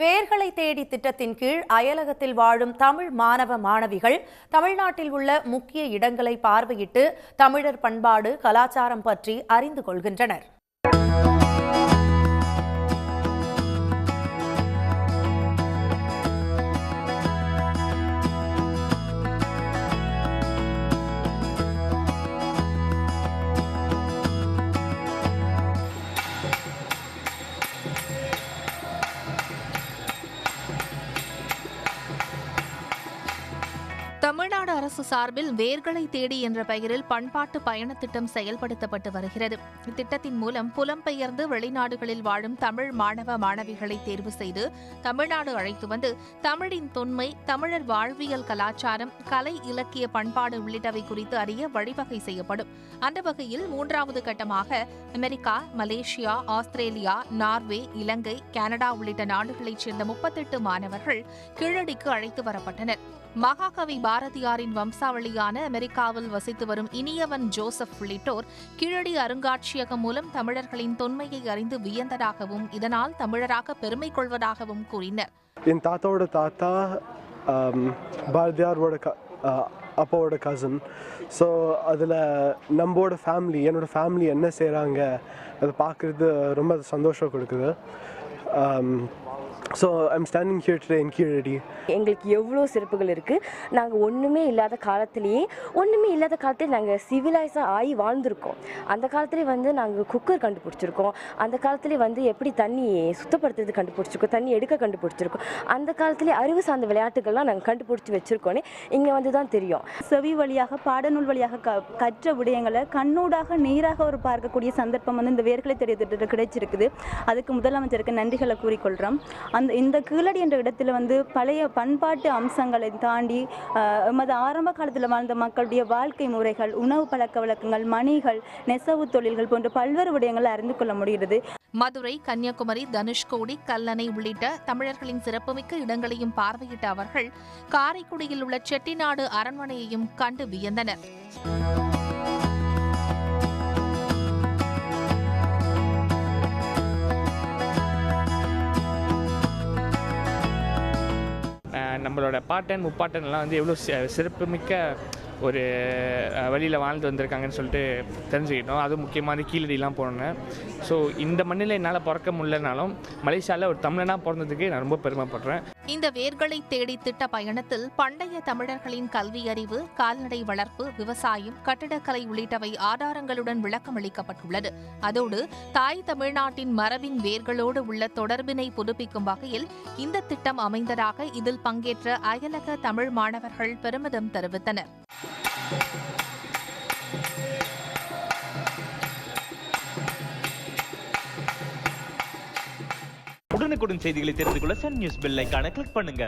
வேர்களை தேடி திட்டத்தின் கீழ் அயலகத்தில் வாழும் தமிழ் மாணவ மாணவிகள் தமிழ்நாட்டில் உள்ள முக்கிய இடங்களை பார்வையிட்டு தமிழர் பண்பாடு, கலாச்சாரம் பற்றி அறிந்து கொள்கின்றனர். தமிழ்நாடு அரசு சார்பில் வேர்களை தேடி என்ற பெயரில் பண்பாட்டு பயண திட்டம் செயல்படுத்தப்பட்டு வருகிறது. இத்திட்டத்தின் மூலம் புலம்பெயர்ந்து வெளிநாடுகளில் வாழும் தமிழ் மாணவ மாணவிகளை தேர்வு செய்து தமிழ்நாடு அழைத்து வந்து தமிழின் தொன்மை, தமிழர் வாழ்வியல், கலாச்சாரம், கலை, இலக்கிய, பண்பாடு உள்ளிட்டவை குறித்து அறிய வழிவகை செய்யப்படும். அந்த வகையில் 3வது கட்டமாக அமெரிக்கா, மலேசியா, ஆஸ்திரேலியா, நார்வே, இலங்கை, கனடா உள்ளிட்ட நாடுகளைச் சேர்ந்த 38 மாணவர்கள் கீழடிக்கு அழைத்து வரப்பட்டனர். மகாகவி பாரதியாரின் வம்சாவளியான அமெரிக்காவில் வசித்து வரும் இனியவன் ஜோசப் உள்ளிட்டோர் கீழடி அருங்காட்சியகம் மூலம் தமிழர்களின் தொன்மையை அறிந்து வியந்ததாகவும் இதனால் தமிழராக பெருமை கொள்வதாகவும் கூறினர். என் தாத்தாவோட தாத்தா பாரதியாரோட அப்பாவோட கசின். ஸோ அதில் நம்மளோட ஃபேமிலி, என்னோடய ஃபேமிலி என்ன செய்கிறாங்க அதை பார்க்குறது ரொம்ப சந்தோஷம் கொடுக்குது. So I'm standing here today in Keezhadi. எங்களுக்கு எவ்வளோ சிறப்புகள் இருக்குது. நாங்கள் ஒன்றுமே இல்லாத காலத்திலேயே நாங்கள் சிவிலைஸாக ஆகி வாழ்ந்திருக்கோம். அந்த காலத்துலேயே நாங்கள் குக்கர் கண்டுபிடிச்சிருக்கோம். அந்த காலத்துலேயே எப்படி தண்ணி சுத்தப்படுத்துறது கண்டுபிடிச்சிருக்கோம், தண்ணி எடுக்க கண்டுபிடிச்சிருக்கோம். அந்த காலத்துலேயே அறிவு சார்ந்த விளையாட்டுகள்லாம் நாங்கள் கண்டுபிடிச்சி வச்சுருக்கோன்னே இங்கே தான் தெரியும். செவி வழியாக, பாடநூல் வழியாக கற்ற விடயங்களை கண்ணூடாக நீராக ஒரு பார்க்கக்கூடிய சந்தர்ப்பம் இந்த வேர்களை தேடி திட்டத்தில் கிடைச்சிருக்குது. அதுக்கு முதலமைச்சருக்கு நன்றிகளை கூறிக்கொள்கிறோம். இந்த கீழடி என்ற இடத்துல பழைய பண்பாட்டு அம்சங்களை தாண்டி எமது ஆரம்ப காலத்தில் வாழ்ந்த மக்களுடைய வாழ்க்கை முறைகள், உணவு பழக்க வழக்கங்கள், மணிகள், நெசவு தொழில்கள் போன்ற பல்வேறு விடயங்களை அறிந்து கொள்ள முடிகிறது. மதுரை, கன்னியாகுமரி, தனுஷ்கோடி, கல்லணை உள்ளிட்ட தமிழர்களின் சிறப்புமிக்க இடங்களையும் பார்வையிட்ட அவர்கள் காரைக்குடியில் உள்ள செட்டிநாடு அரண்மனையையும் கண்டு வியந்தனர். நம்மளோட பாட்டன் முப்பாட்டன்லாம் எவ்வளோ சிறப்புமிக்க ஒரு வழியில் வாழ்ந்து வந்திருக்காங்கன்னு சொல்லிட்டு தெரிஞ்சுக்கிட்டோம். அதுவும் முக்கியமாக கீழடிலாம் போனேன். ஸோ இந்த மண்ணில் என்னால் பிறக்க முடியலனாலும் மலேசியாவில் ஒரு தமிழனாக பிறந்ததுக்கு நான் ரொம்ப பெருமைப்படுறேன். இந்த வேர்களை தேடி திட்ட பயணத்தில் பண்டைய தமிழர்களின் கல்வி அறிவு, கால்நடை வளர்ப்பு, விவசாயம், கட்டிடக்கலை உள்ளிட்டவை ஆதாரங்களுடன் விளக்கமளிக்கப்பட்டுள்ளது. அதோடு தாய் தமிழ்நாட்டின் மரபின் வேர்களோடு உள்ள தொடர்பினை புதுப்பிக்கும் வகையில் இந்த திட்டம் அமைந்ததாக இதில் பங்கேற்ற அயலக தமிழ் மாணவர்கள் பெருமிதம் தெரிவித்தனர். உடனுக்குடன் செய்திகளை தெரிந்து கொள்ள சன் நியூஸ் பெல் ஐகானை கிளிக் பண்ணுங்க.